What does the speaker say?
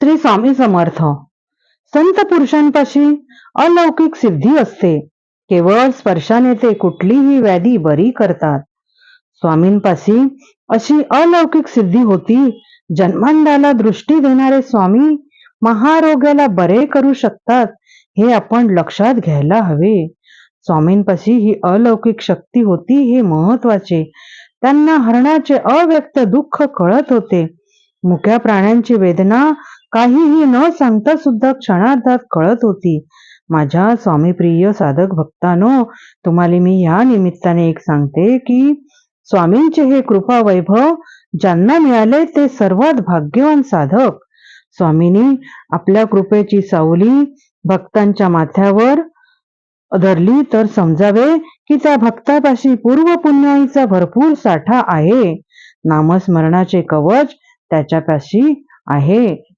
श्री स्वामी समर्थ. संत पुरुषांपाशी अलौकिक सिद्धी असते. केवळ स्पर्शाने ते कुठलीही व्याधी बरी करतात. स्वामींपाशी अशी अलौकिक सिद्धी होती. जन्मांधाला दृष्टी देणारे स्वामी महारोग्याला बरे करू शकतात, हे आपण लक्षात घ्यायला हवे. स्वामींपाशी ही अलौकिक शक्ती होती हे महत्वाचे. त्यांना हरणाचे अव्यक्त दुःख कळत होते. मुक्या प्राण्यांची वेदना काहीही न सांगता सुद्धा क्षणार्धात कळत होती. माझ्या स्वामीप्रिय साधक भक्तांनो, तुम्हाला मी या निमित्ताने एक सांगते की स्वामींचे हे कृपा वैभव ज्यांना मिळाले ते सर्वात भाग्यवान साधक. स्वामींनी आपल्या कृपेची सावली भक्तांच्या माथ्यावर धरली तर समजावे की त्या भक्तापाशी पूर्व पुण्याईचा भरपूर साठा आहे. नामस्मरणाचे कवच त्याच्यापाशी आहे.